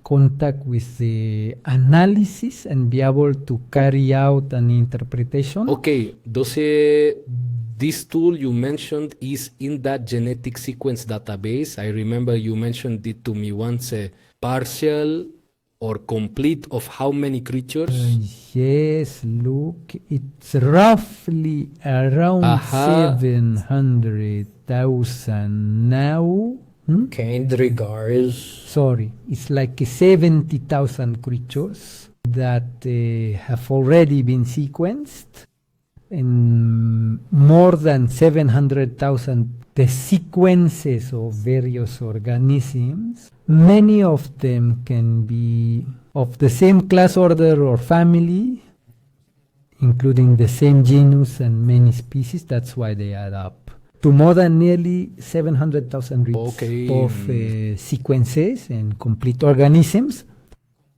contact with the analysis and be able to carry out an interpretation. Okay, this tool you mentioned is in that genetic sequence database. I remember you mentioned it to me once, partial or complete of how many creatures? Yes, look, it's roughly around 700,000 now. Kind regards. Sorry, it's like 70,000 creatures that have already been sequenced, and more than 700,000 the sequences of various organisms. Many of them can be of the same class, order, or family, including the same genus and many species. That's why they add up to more than nearly 700,000 of sequences and complete organisms.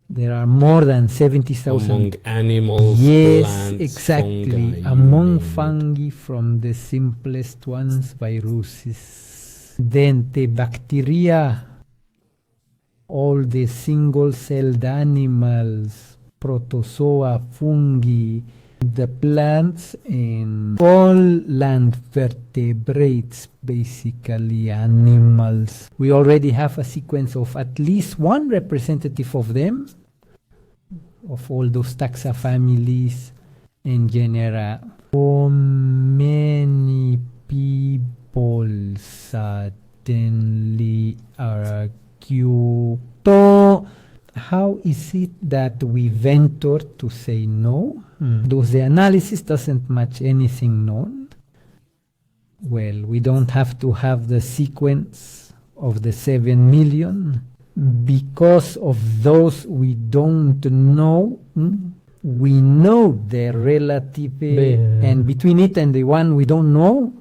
There are more than 70,000 among animals, plants, exactly, fungi, among fungi, from the simplest ones, viruses, then the bacteria, all the single-celled animals, protozoa, fungi, the plants, and all land vertebrates, basically animals. We already have a sequence of at least one representative of them, of all those taxa families and genera. So many people suddenly argue. So how is it that we venture to say no? Because the analysis doesn't match anything known. Well, we don't have to have the sequence of the 7 million. Because of those we don't know, we know their relative, and between it and the one we don't know,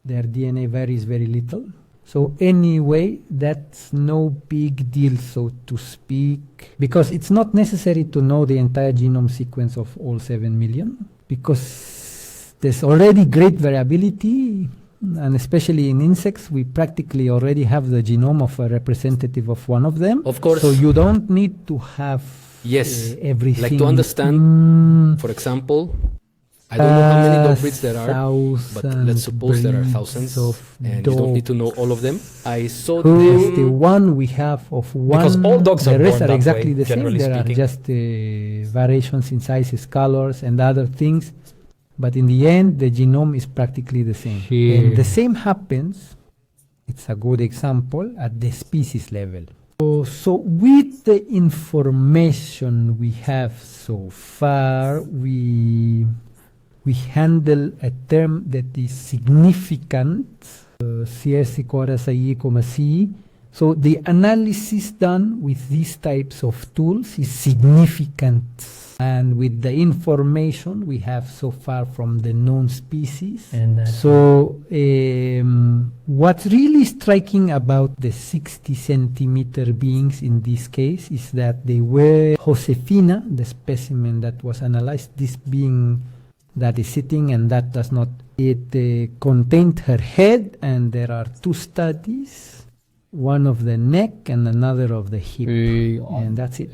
their DNA varies very little. So anyway, that's no big deal, so to speak, because it's not necessary to know the entire genome sequence of all 7 million, because there's already great variability, and especially in insects, we practically already have the genome of a representative of one of them. Of course. So you don't need to have everything. Like to understand, for example, I don't know how many dog breeds there are, but let's suppose there are thousands, and you don't need to know all of them. I saw this, the one we have of one, because all dogs the are rest born are that exactly way, the same. There are just variations in sizes, colors, and other things. But in the end, the genome is practically the same. And the same happens, it's a good example, at the species level. So with the information we have so far, we handle a term that is significant, so the analysis done with these types of tools is significant. And with the information we have so far from the known species. So what's really striking about the 60-centimeter beings in this case is that they were Josefina, the specimen that was analyzed, this being that is sitting and that does not. It contained her head, and there are 2 studies. One of the neck and another of the hip, and that's it.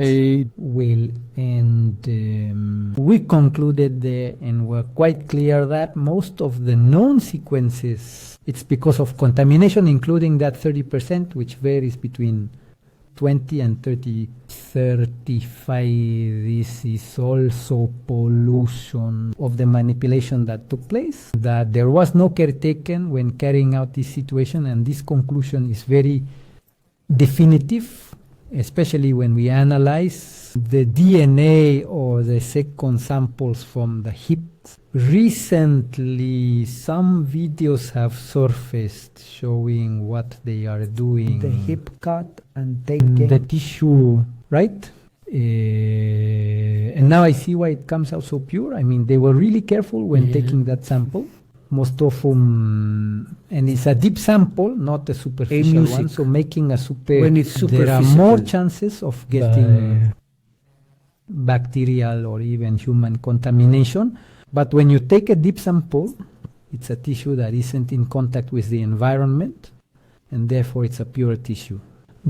Well, and we concluded there and were quite clear that most of the known sequences, it's because of contamination, including that 30%, which varies between 20 and 35. This is also pollution of the manipulation that took place, that there was no care taken when carrying out this situation, and this conclusion is very definitive, especially when we analyze the DNA or the second samples from the hip. Recently, some videos have surfaced showing what they are doing. The hip cut and taking the tissue, right? And now I see why it comes out so pure. I mean, they were really careful when taking that sample. Most of them, and it's a deep sample, not a superficial one. So making a when it's there are more chances of getting bacterial or even human contamination. But when you take a deep sample, it's a tissue that isn't in contact with the environment, and therefore it's a pure tissue.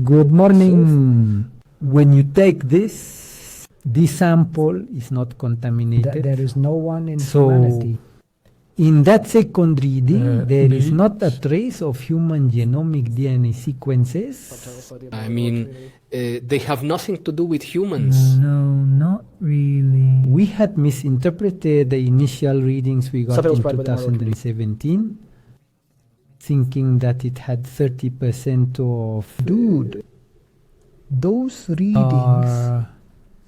Good morning. when you take this sample is not contaminated. There is no one in So, humanity. in that second reading, there is maybe- not a trace of human genomic DNA sequences. I mean, they have nothing to do with humans. No, not really. We had misinterpreted the initial readings we got Something was in right with the model. 2017, thinking that it had 30% of Dude, those readings. are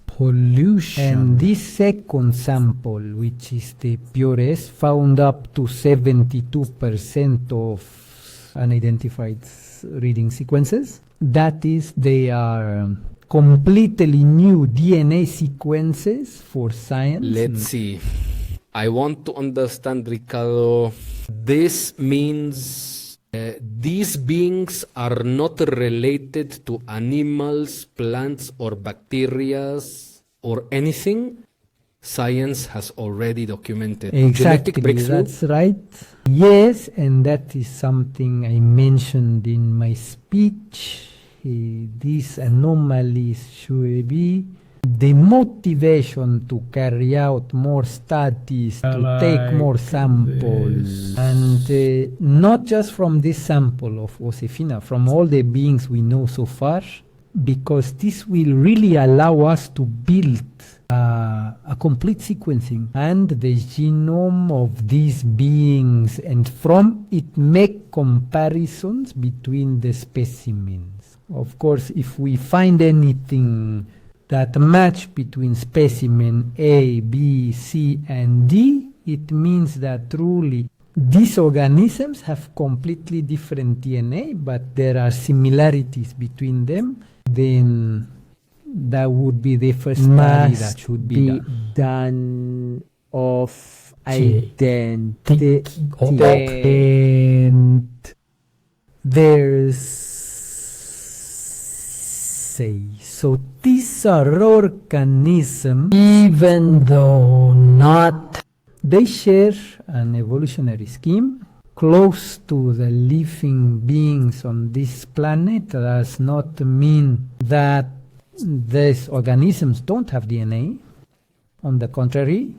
Pollution. and this second sample, which is the purest, found up to 72% of unidentified reading sequences. That is, they are completely new DNA sequences for science. Let's see. I want to understand, Ricardo. This means these beings are not related to animals, plants, or bacteria or anything. Science has already documented. Exactly, Genetic breakthrough. that's right. Yes, and that is something I mentioned in my speech. These anomalies should be the motivation to carry out more studies, to take more samples, and not just from this sample of Josefina, from all the beings we know so far, because this will really allow us to build a complete sequencing and the genome of these beings, and from it make comparisons between the specimens. Of course, if we find anything that match between specimen A, B, C, and D, it means that truly these organisms have completely different DNA, but there are similarities between them. Then that would be the first study that should be done. done of identity. identity. And There's say so these are organisms, even though not they share an evolutionary scheme close to the living beings on this planet. Does not mean that these organisms don't have DNA. On the contrary,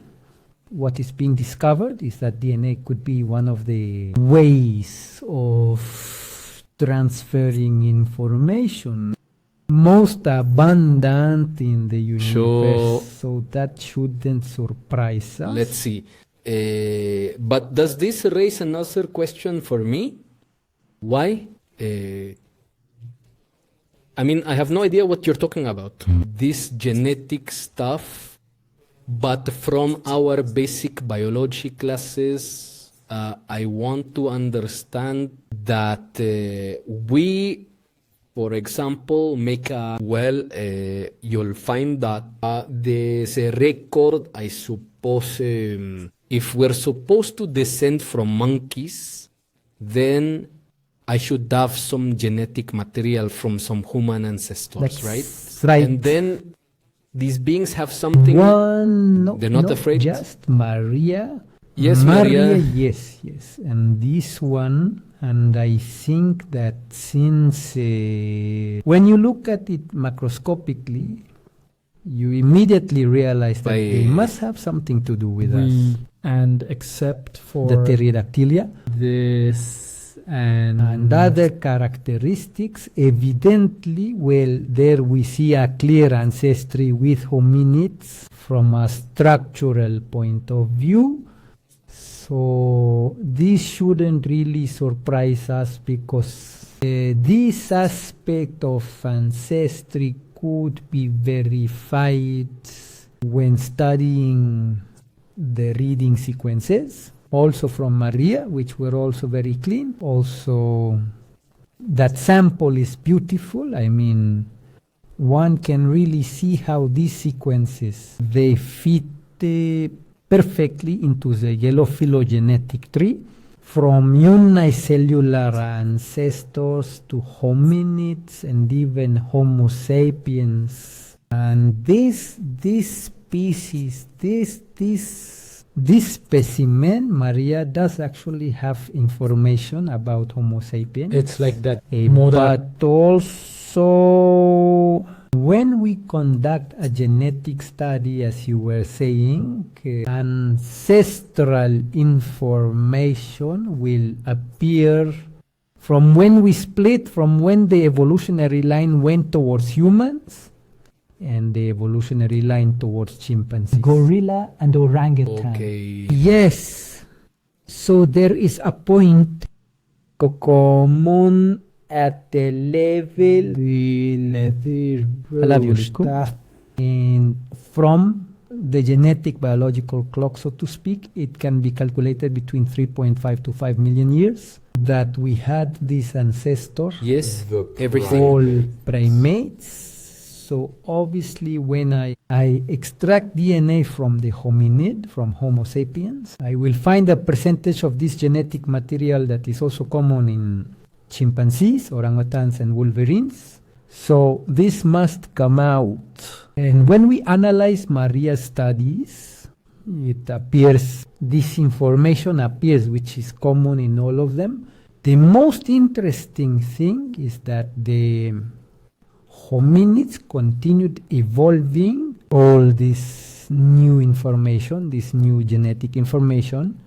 what is being discovered is that DNA could be one of the ways of transferring information most abundant in the universe. So that shouldn't surprise us. Let's see. But does this raise another question for me? Why? I mean, I have no idea what you're talking about. This genetic stuff, but from our basic biology classes, I want to understand that we, for example, make a, you'll find that there's a record, I suppose, if we're supposed to descend from monkeys, then I should have some genetic material from some human ancestors, That's right? right. And then these beings have something. They're not afraid? Just Maria. Yes, Maria. Yes. And this one, and I think that since when you look at it macroscopically, you immediately realize that they must have something to do with us. and except for The pterodactylia this and other characteristics, evidently, well, there we see a clear ancestry with hominids from a structural point of view. So this shouldn't really surprise us, because this aspect of ancestry could be verified when studying the reading sequences, also from Maria, which were also very clean. Also, that sample is beautiful. I mean, one can really see how these sequences, they fit perfectly into the yellow phylogenetic tree, from unicellular ancestors to hominids and even Homo sapiens. And this species, this specimen, Maria, does actually have information about Homo sapiens. it's like that But also When we conduct a genetic study, as you were saying, ancestral information will appear from when we split, from when the evolutionary line went towards humans and the evolutionary line towards chimpanzees. gorilla and orangutan. Okay. Yes. So there is a point common at the level and from the genetic biological clock, so to speak, it can be calculated between 3.5 to 5 million years that we had these ancestors, Yes, The everything. all primates. So obviously when I extract DNA from the hominid, from Homo sapiens, I will find a percentage of this genetic material that is also common in chimpanzees, orangutans, and wolverines. So this must come out. And when we analyze Maria's studies, it appears, this information appears, which is common in all of them. The most interesting thing is that the hominids continued evolving all this new information, this new genetic information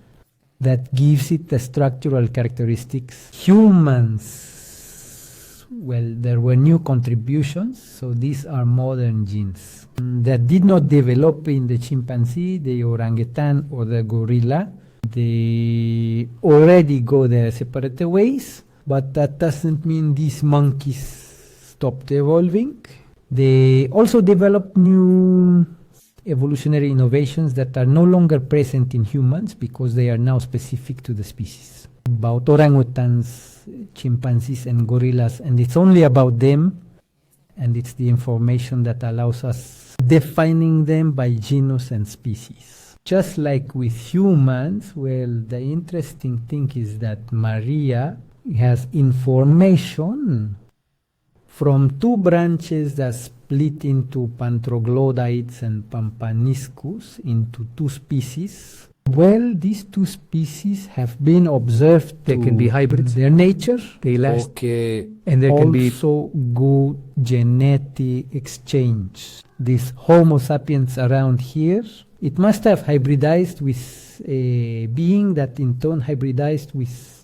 that gives it the structural characteristics. Humans, well, there were new contributions, so these are modern genes that did not develop in the chimpanzee, the orangutan, or the gorilla. They already go their separate ways, but that doesn't mean these monkeys stopped evolving. They also developed new evolutionary innovations that are no longer present in humans because they are now specific to the species. About orangutans, chimpanzees, and gorillas, and it's only about them, and it's the information that allows us defining them by genus and species. Just like with humans, well, the interesting thing is that Maria has information from two branches that split into Pantroglodites and Pampaniscus into two species. Well, these two species have been observed. They can be hybrids. Their nature, They last, Okay. and there can be also good genetic exchange. This Homo sapiens around here, it must have hybridized with a being that in turn hybridized with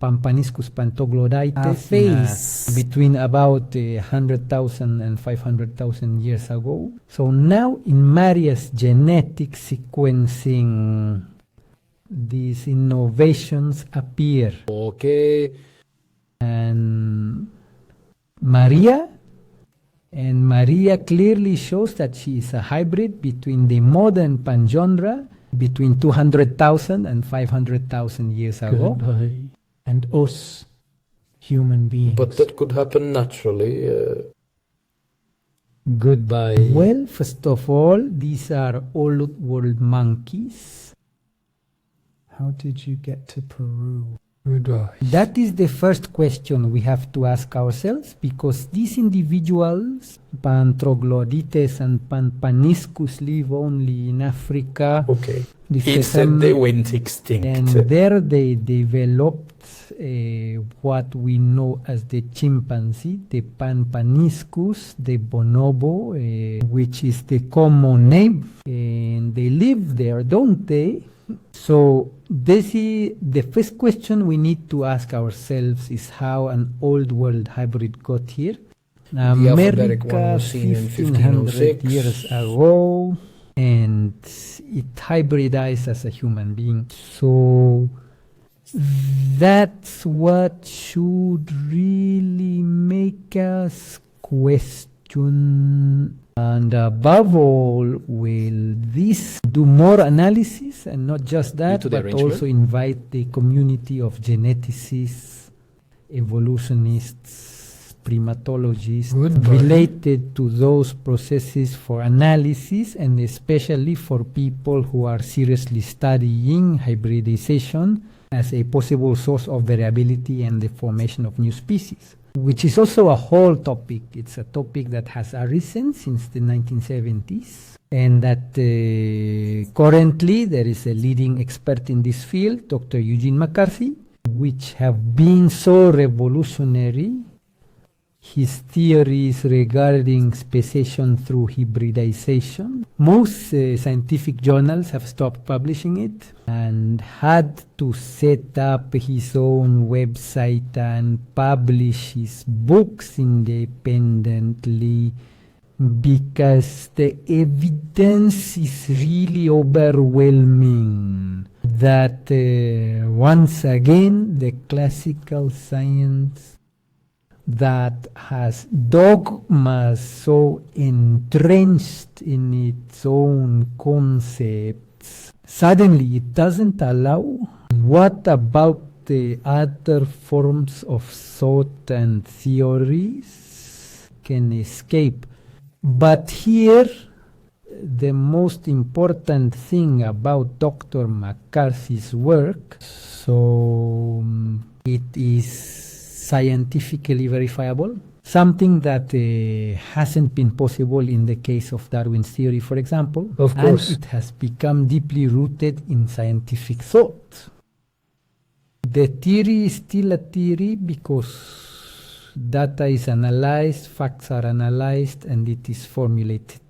Pampaniscus pantoglodites phase. between about 100,000 and 500,000 years ago. So now in Maria's genetic sequencing, these innovations appear. Okay. And Maria clearly shows that she is a hybrid between the modern pangenera between 200,000 and 500,000 years ago. goodbye, and us, human beings. But that could happen naturally. Goodbye. Well, first of all, these are old world monkeys. How did you get to Peru? Goodbye. That is the first question we have to ask ourselves, because these individuals, Pantroglodites and Pampaniscus, live only in Africa. Okay. This It is said they went extinct. and there they developed what we know as the chimpanzee, the Pampaniscus, the bonobo, which is the common name, and they live there, don't they? So this is the first question we need to ask ourselves: is how an old world hybrid got here. alphabetic one America, was seen in 1500 1506. years ago, and it hybridized as a human being. So that's what should really make us question. And above all, will this do more analysis, and not just that, Due to the but arrangement? also invite the community of geneticists, evolutionists, primatologists Goodbye. related to those processes for analysis, and especially for people who are seriously studying hybridization as a possible source of variability and the formation of new species, which is also a whole topic. It's a topic that has arisen since the 1970s, and that currently there is a leading expert in this field, Dr. Eugene McCarthy, which have been so revolutionary his theories regarding speciation through hybridization. Most scientific journals have stopped publishing it and had to set up his own website and publish his books independently because the evidence is really overwhelming that once again the classical science that has dogmas so entrenched in its own concepts, suddenly it doesn't allow. What about the other forms of thought and theories can escape? But here, the most important thing about Dr. McCarthy's work, so it is scientifically verifiable, something that hasn't been possible in the case of Darwin's theory, for example. Of course. And it has become deeply rooted in scientific thought. The theory is still a theory because data is analyzed, facts are analyzed, and it is formulated.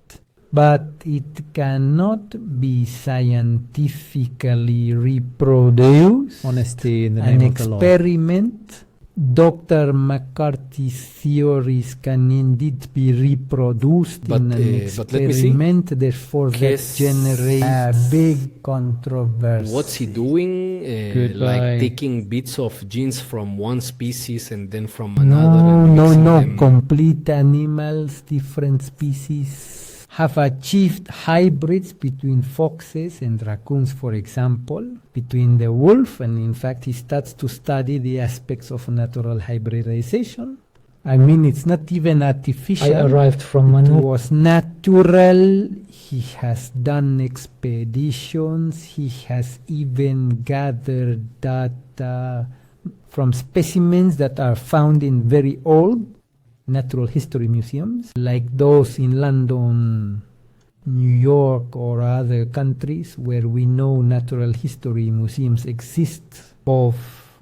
But it cannot be scientifically reproduced. Honesty in the An name of the law. experiment. Dr. McCarthy's theories can indeed be reproduced But, in an but let me see. experiment, therefore that Yes. generates a big controversy. What's he doing? Goodbye. Like taking bits of genes from one species and then from No, another? and no, mixing no. them? Complete animals, different species have achieved hybrids between foxes and raccoons, for example, between the wolf, and in fact he starts to study the aspects of natural hybridization. I mean, it's not even artificial. I arrived from It Manu. was natural. He has done expeditions. He has even gathered data from specimens that are found in very old natural history museums, like those in London, New York, or other countries where we know natural history museums exist, of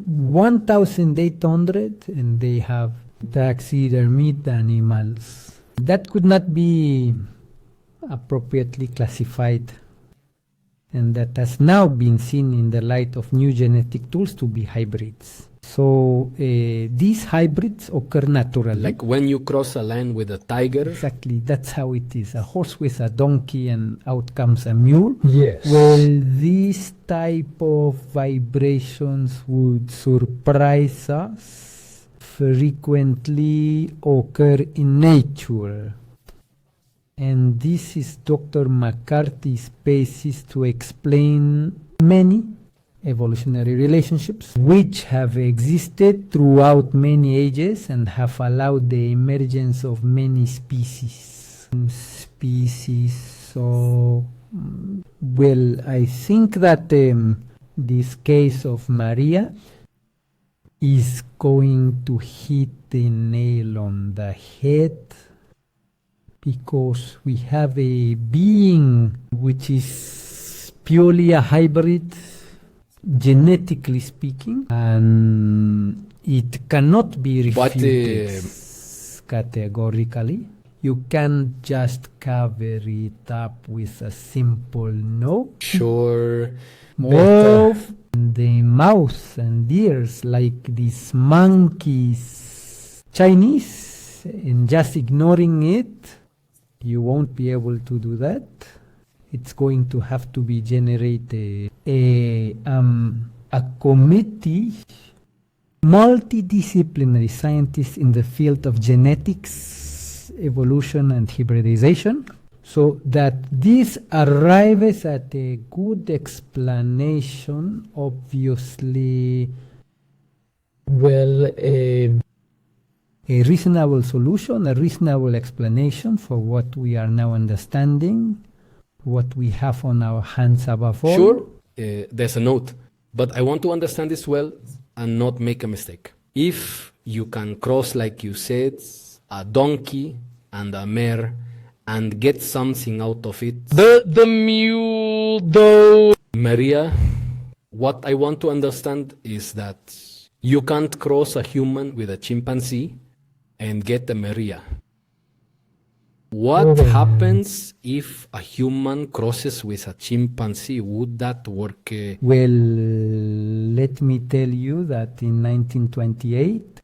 1,800, and they have taxidermied animals. That could not be appropriately classified, and that has now been seen in the light of new genetic tools to be hybrids. So these hybrids occur naturally. Like when you cross a line with a tiger. Exactly, that's how it is. A horse with a donkey and out comes a mule. Yes. Well, these type of vibrations would surprise us, frequently occur in nature. And this is Dr. McCarthy's basis to explain many evolutionary relationships which have existed throughout many ages and have allowed the emergence of many species. So, well, I think that this case of Maria is going to hit the nail on the head, because we have a being which is purely a hybrid, genetically speaking, and it cannot be refuted categorically. You can't just cover it up with a simple no. Sure. Move the mouth and ears like these monkeys, Chinese, and just ignoring it. You won't be able to do that. It's going to have to be generated a committee, multidisciplinary scientists in the field of genetics, evolution, and hybridization, so that this arrives at a good explanation. Obviously, Well, a reasonable solution, a reasonable explanation for what we are now understanding, what we have on our hands above all. Sure, there's a note, but I want to understand this well and not make a mistake. If you can cross, like you said, a donkey and a mare and get something out of it, the mule, though. Maria, what I want to understand is that you can't cross a human with a chimpanzee and get a Maria. What happens if a human crosses with a chimpanzee? Would that work? Well, let me tell you that in 1928,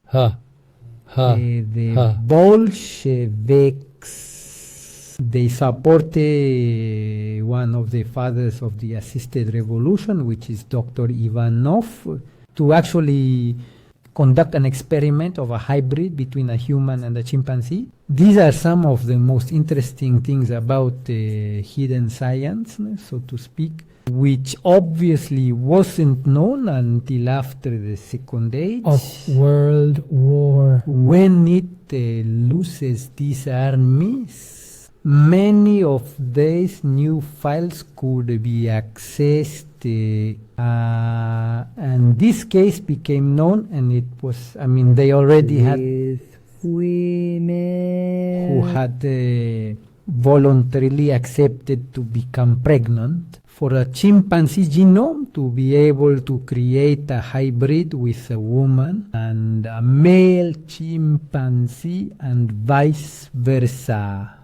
the Bolsheviks, they supported one of the fathers of the assisted revolution, which is Dr. Ivanov, to actually conduct an experiment of a hybrid between a human and a chimpanzee. These are some of the most interesting things about hidden science, so to speak, which obviously wasn't known until after the Second Age of World War. When it loses these armies, many of these new files could be accessed, and this case became known, and it was, I mean, they already had women who had voluntarily accepted to become pregnant. For a chimpanzee genome to be able to create a hybrid with a woman and a male chimpanzee and vice versa.